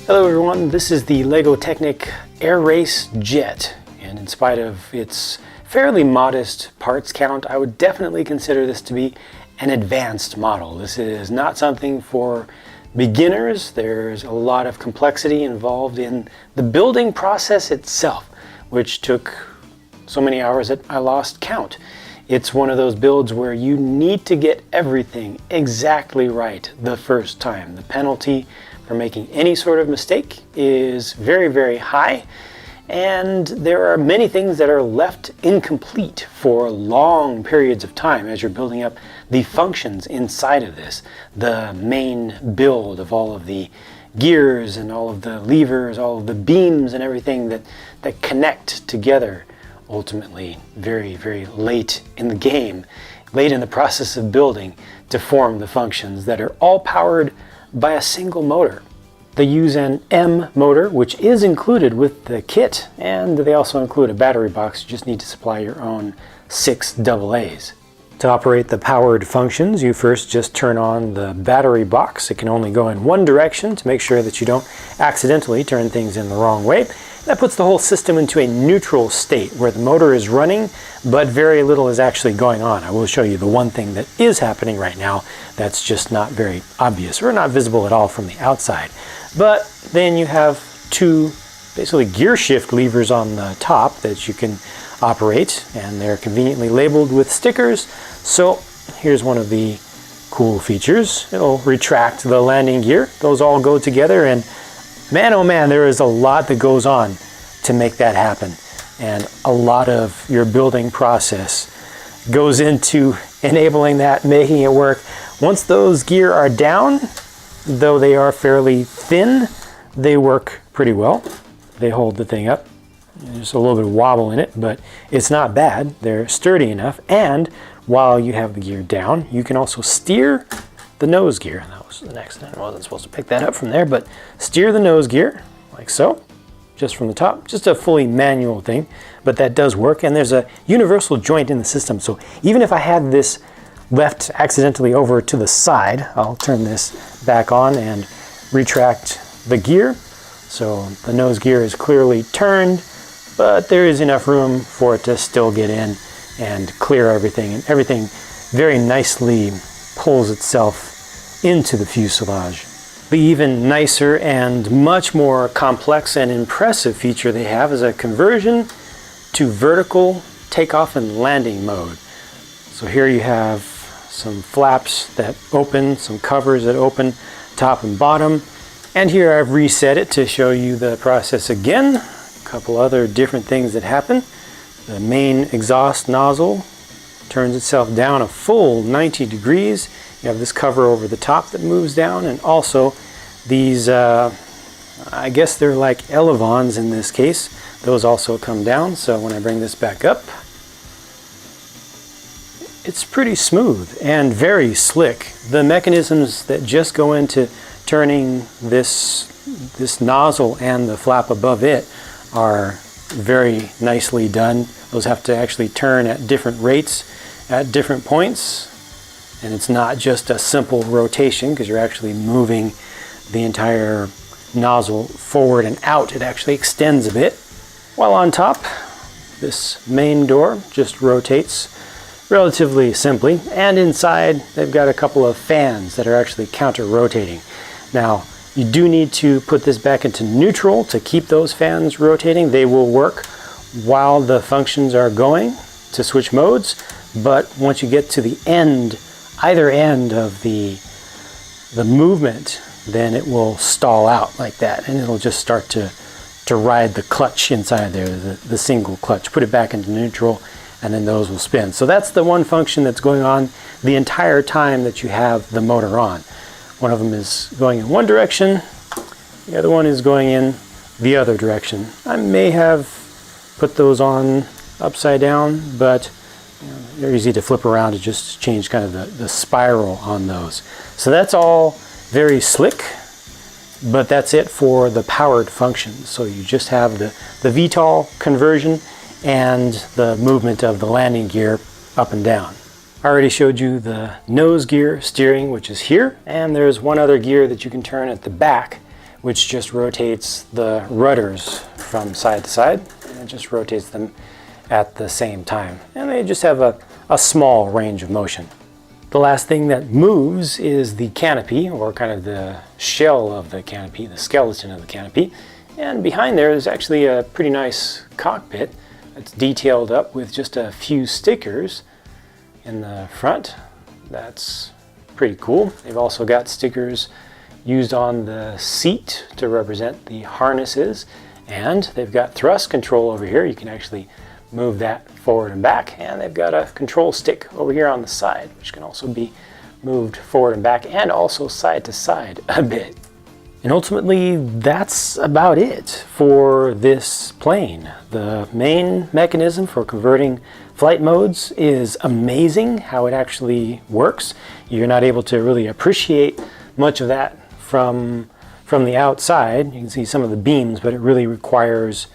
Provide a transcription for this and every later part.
Hello everyone, this is the LEGO Technic Air Race Jet, and in spite of its fairly modest parts count, I would definitely consider this to be an advanced model. This is not something for beginners. There's a lot of complexity involved in the building process itself, which took so many hours that I lost count. It's one of those builds where you need to get everything exactly right the first time. The penalty for making any sort of mistake is very, very high, and there are many things that are left incomplete for long periods of time as you're building up the functions inside of this. The main build of all of the gears and all of the levers, all of the beams and everything that connect together ultimately very, very late in the game, late in the process of building, to form the functions that are all powered by a single motor. They use an M motor, which is included with the kit, and they also include a battery box. You just need to supply your own 6 AA's. To operate the powered functions, you first just turn on the battery box. It can only go in one direction to make sure that you don't accidentally turn things in the wrong way. That puts the whole system into a neutral state where the motor is running, but very little is actually going on. I will show you the one thing that is happening right now that's just not very obvious or not visible at all from the outside. But then you have 2 basically gear shift levers on the top that you can operate, and they're conveniently labeled with stickers. So here's one of the cool features. It'll retract the landing gear. Those all go together, and man, oh man, there is a lot that goes on to make that happen. And a lot of your building process goes into enabling that, making it work. Once those gear are down, though they are fairly thin, they work pretty well. They hold the thing up. There's a little bit of wobble in it, but it's not bad. They're sturdy enough. And while you have the gear down, you can also steer the nose gear. And that was the next thing. I wasn't supposed to pick that up from there, but steer the nose gear like so, just from the top. Just a fully manual thing, but that does work. And there's a universal joint in the system. So even if I had this left accidentally over to the side, I'll turn this back on and retract the gear. So the nose gear is clearly turned, but there is enough room for it to still get in and clear everything, and everything very nicely pulls itself into the fuselage. The even nicer and much more complex and impressive feature they have is a conversion to vertical takeoff and landing mode. So here you have some flaps that open, some covers that open top and bottom. And here I've reset it to show you the process again. A couple other different things that happen. The main exhaust nozzle turns itself down a full 90 degrees. You have this cover over the top that moves down, and also these, I guess they're like elevons in this case. Those also come down, so when I bring this back up, it's pretty smooth and very slick. The mechanisms that just go into turning this nozzle and the flap above it are very nicely done. Those have to actually turn at different rates at different points, and it's not just a simple rotation because you're actually moving the entire nozzle forward and out. It actually extends a bit. While on top, this main door just rotates relatively simply, and inside they've got a couple of fans that are actually counter-rotating. Now, you do need to put this back into neutral to keep those fans rotating. They will work while the functions are going to switch modes, but once you get to the end, either end of the movement, then it will stall out like that, and it'll just start to ride the clutch inside there, the single clutch. Put it back into neutral, and then those will spin. So that's the one function that's going on the entire time that you have the motor on. One of them is going in one direction, the other one is going in the other direction. I may have put those on upside down, but they're easy to flip around to just change kind of the spiral on those. So that's all very slick, but that's it for the powered functions. So you just have the VTOL conversion and the movement of the landing gear up and down. I already showed you the nose gear steering, which is here, and there's one other gear that you can turn at the back, which just rotates the rudders from side to side, and it just rotates them at the same time. And they just have a small range of motion. The last thing that moves is the canopy, or kind of the shell of the canopy, the skeleton of the canopy. And behind there is actually a pretty nice cockpit. It's detailed up with just a few stickers in the front. That's pretty cool. They've also got stickers used on the seat to represent the harnesses, and they've got thrust control over here. You can actually move that forward and back, and they've got a control stick over here on the side, which can also be moved forward and back, and also side to side a bit. And ultimately, that's about it for this plane. The main mechanism for converting flight modes is amazing how it actually works. You're not able to really appreciate much of that from the outside. You can see some of the beams, but it really requires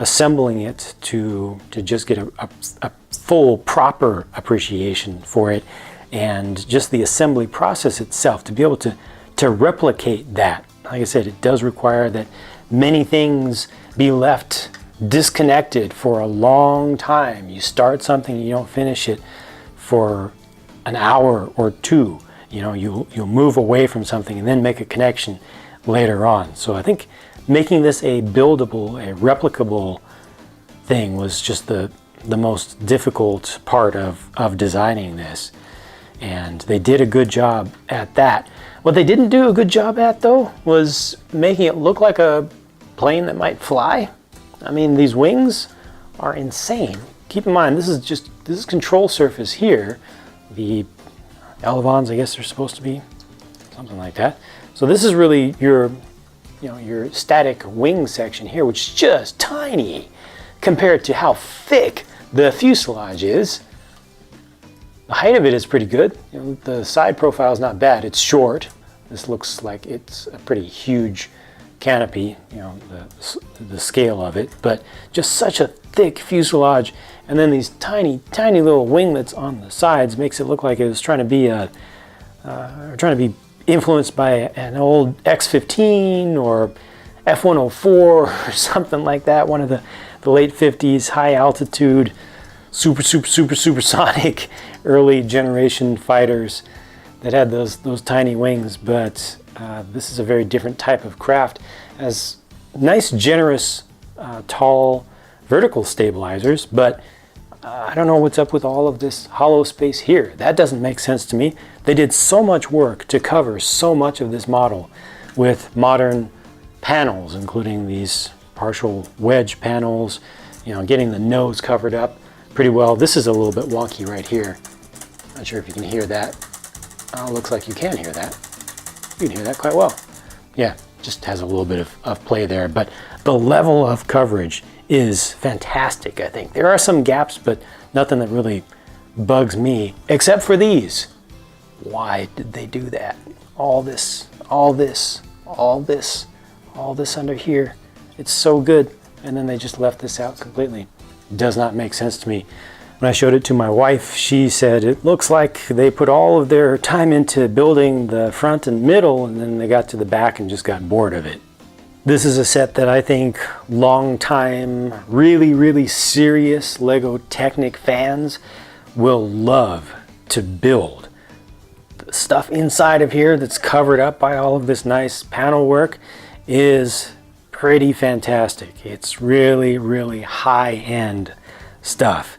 assembling it to just get a full, proper appreciation for it, and just the assembly process itself, to be able to replicate that. Like I said, it does require that many things be left disconnected for a long time. You start something, you don't finish it for an hour or two. You know, you'll move away from something and then make a connection later on. So I think making this a buildable, a replicable thing was just the most difficult part of designing this. And they did a good job at that. What they didn't do a good job at, though, was making it look like a plane that might fly. I mean, these wings are insane. Keep in mind, this is control surface here. The elevons, I guess they're supposed to be something like that. So this is really your static wing section here, which is just tiny compared to how thick the fuselage is. The height of it is pretty good. You know, the side profile is not bad. It's short. This looks like it's a pretty huge canopy, you know, the scale of it, but just such a thick fuselage, and then these tiny little winglets on the sides makes it look like it was trying to be influenced by an old X-15 or F-104 or something like that, one of the late 50s high altitude supersonic early generation fighters that had those tiny wings. But this is a very different type of craft. It has nice, generous, tall vertical stabilizers, but I don't know what's up with all of this hollow space here. That doesn't make sense to me. They did so much work to cover so much of this model with modern panels, including these partial wedge panels, you know, getting the nose covered up pretty well. This is a little bit wonky right here. Not sure if you can hear that. Looks like you can hear that. You can hear that quite well. Yeah, just has a little bit of play there, but the level of coverage is fantastic, I think. There are some gaps, but nothing that really bugs me, except for these. Why did they do that? All this under here. It's so good, and then they just left this out completely. It does not make sense to me. When I showed it to my wife, she said it looks like they put all of their time into building the front and middle, and then they got to the back and just got bored of it. This is a set that I think long-time, really serious LEGO Technic fans will love to build. The stuff inside of here that's covered up by all of this nice panel work is pretty fantastic. It's really high-end stuff.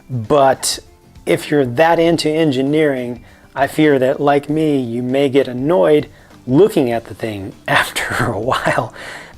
But if you're that into engineering, I fear that, like me, you may get annoyed looking at the thing after a while,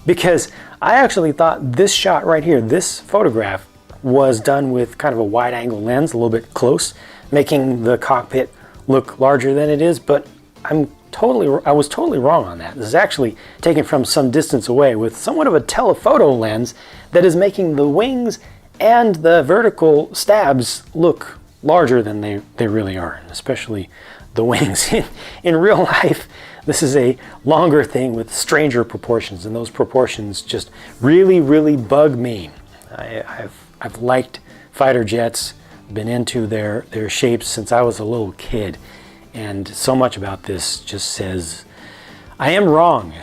because I actually thought this shot right here, this photograph, was done with kind of a wide angle lens, a little bit close, making the cockpit look larger than it is, but I was totally wrong on that. This is actually taken from some distance away with somewhat of a telephoto lens that is making the wings and the vertical stabs look larger than they really are, and especially the wings. In real life, this is a longer thing with stranger proportions, and those proportions just really bug me. I've liked fighter jets, been into their shapes since I was a little kid, and so much about this just says I am wrong.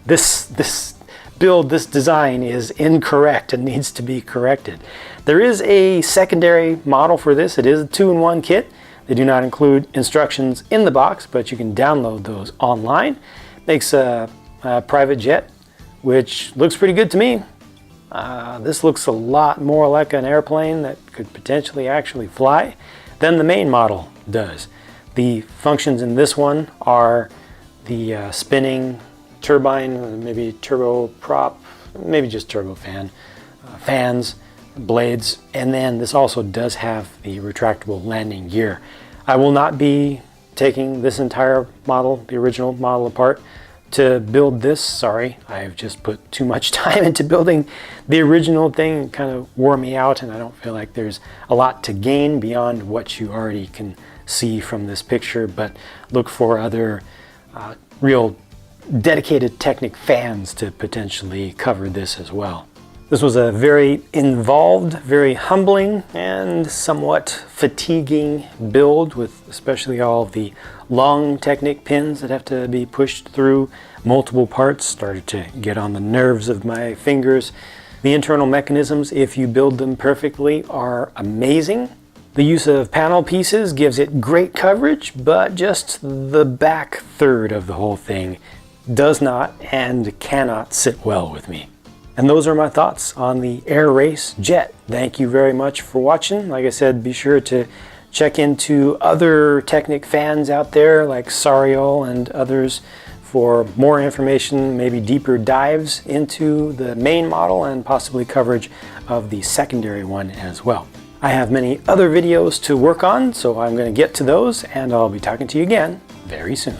this build, this design is incorrect and needs to be corrected. There is a secondary model for this. It is a 2-in-1 kit. They do not include instructions in the box, but you can download those online. Makes a private jet, which looks pretty good to me. This looks a lot more like an airplane that could potentially actually fly than the main model does. The functions in this one are the spinning turbine, maybe turboprop, maybe just turbofan, fans, blades, and then this also does have the retractable landing gear. I will not be taking this entire model, the original model, apart to build this. Sorry, I've just put too much time into building the original thing. It kind of wore me out, and I don't feel like there's a lot to gain beyond what you already can see from this picture, but look for other real dedicated Technic fans to potentially cover this as well. This was a very involved, very humbling, and somewhat fatiguing build, with especially all of the long Technic pins that have to be pushed through multiple parts. Started to get on the nerves of my fingers. The internal mechanisms, if you build them perfectly, are amazing. The use of panel pieces gives it great coverage, but just the back third of the whole thing does not and cannot sit well with me. And those are my thoughts on the Air Race Jet. Thank you very much for watching. Like I said, be sure to check into other Technic fans out there like Sariel and others for more information, maybe deeper dives into the main model and possibly coverage of the secondary one as well. I have many other videos to work on, so I'm going to get to those, and I'll be talking to you again very soon.